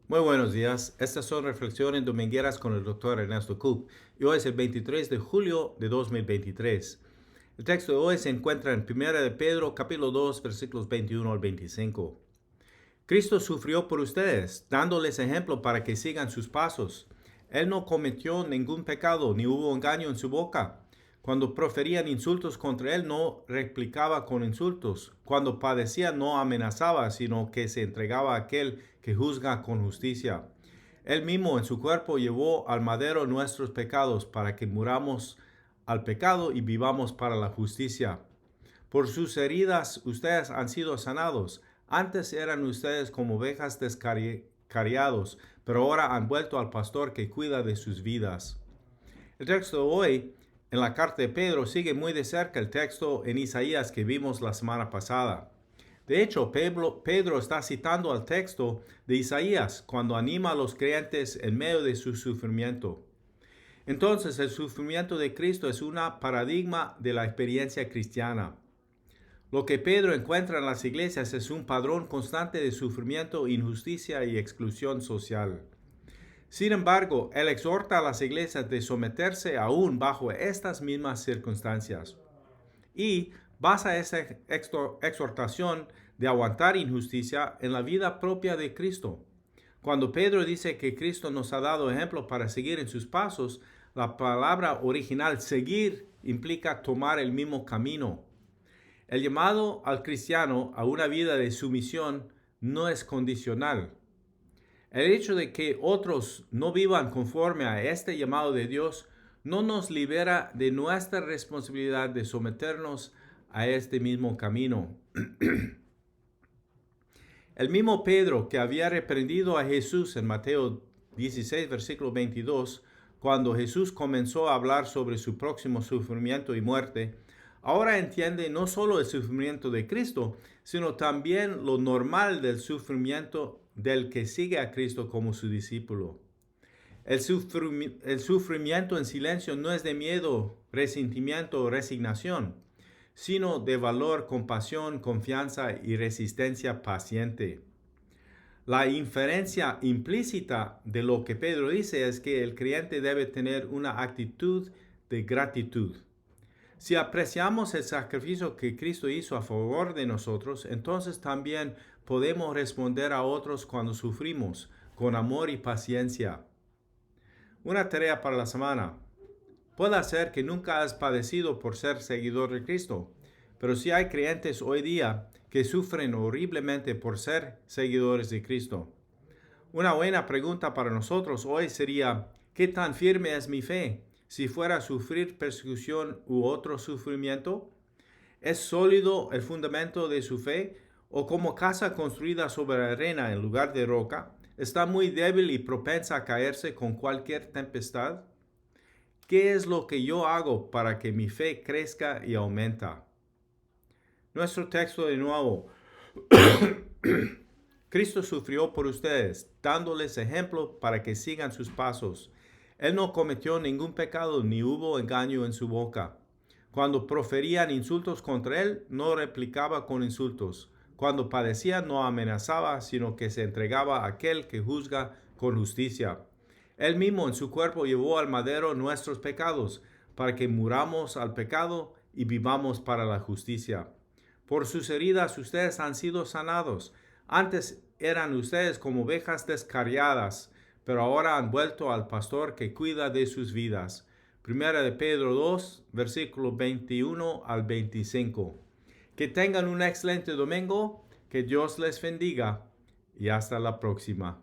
Muy buenos días. Estas son reflexiones domingueras con el Dr. Ernesto Coop y hoy es el 23 de julio de 2023. El texto de hoy se encuentra en 1 de Pedro capítulo 2 versículos 21 al 25. Cristo sufrió por ustedes, dándoles ejemplo para que sigan sus pasos. Él no cometió ningún pecado, ni hubo engaño en su boca. Cuando proferían insultos contra él, no replicaba con insultos. Cuando padecía, no amenazaba, sino que se entregaba a aquel que juzga con justicia. Él mismo en su cuerpo llevó al madero nuestros pecados para que muramos al pecado y vivamos para la justicia. Por sus heridas ustedes han sido sanados. Antes eran ustedes como ovejas descarriados, pero ahora han vuelto al pastor que cuida de sus vidas. El texto de hoy en la carta de Pedro sigue muy de cerca el texto en Isaías que vimos la semana pasada. De hecho, Pedro está citando al texto de Isaías cuando anima a los creyentes en medio de su sufrimiento. Entonces, el sufrimiento de Cristo es un paradigma de la experiencia cristiana. Lo que Pedro encuentra en las iglesias es un padrón constante de sufrimiento, injusticia y exclusión social. Sin embargo, él exhorta a las iglesias de someterse aún bajo estas mismas circunstancias y basa esa exhortación de aguantar injusticia en la vida propia de Cristo. Cuando Pedro dice que Cristo nos ha dado ejemplo para seguir en sus pasos, la palabra original seguir implica tomar el mismo camino. El llamado al cristiano a una vida de sumisión no es condicional. El hecho de que otros no vivan conforme a este llamado de Dios no nos libera de nuestra responsabilidad de someternos a este mismo camino. El mismo Pedro que había reprendido a Jesús en Mateo 16, versículo 22, cuando Jesús comenzó a hablar sobre su próximo sufrimiento y muerte, ahora entiende no solo el sufrimiento de Cristo, sino también lo normal del sufrimiento del que sigue a Cristo como su discípulo. El sufrimiento en silencio no es de miedo, resentimiento o resignación, sino de valor, compasión, confianza y resistencia paciente. La inferencia implícita de lo que Pedro dice es que el creyente debe tener una actitud de gratitud. Si apreciamos el sacrificio que Cristo hizo a favor de nosotros, entonces también podemos responder a otros cuando sufrimos con amor y paciencia. Una tarea para la semana. Puede ser que nunca has padecido por ser seguidor de Cristo, pero sí hay creyentes hoy día que sufren horriblemente por ser seguidores de Cristo. Una buena pregunta para nosotros hoy sería, ¿qué tan firme es mi fe? Si fuera a sufrir persecución u otro sufrimiento, ¿es sólido el fundamento de su fe? ¿O como casa construida sobre arena en lugar de roca, está muy débil y propensa a caerse con cualquier tempestad? ¿Qué es lo que yo hago para que mi fe crezca y aumenta? Nuestro texto de nuevo. Cristo sufrió por ustedes, dándoles ejemplo para que sigan sus pasos. Él no cometió ningún pecado ni hubo engaño en su boca. Cuando proferían insultos contra él, no replicaba con insultos. Cuando padecía, no amenazaba, sino que se entregaba a aquel que juzga con justicia. Él mismo en su cuerpo llevó al madero nuestros pecados, para que muramos al pecado y vivamos para la justicia. Por sus heridas ustedes han sido sanados. Antes eran ustedes como ovejas descarriadas, pero ahora han vuelto al pastor que cuida de sus vidas. Primera de Pedro 2, versículo 21 al 25. Que tengan un excelente domingo, que Dios les bendiga y hasta la próxima.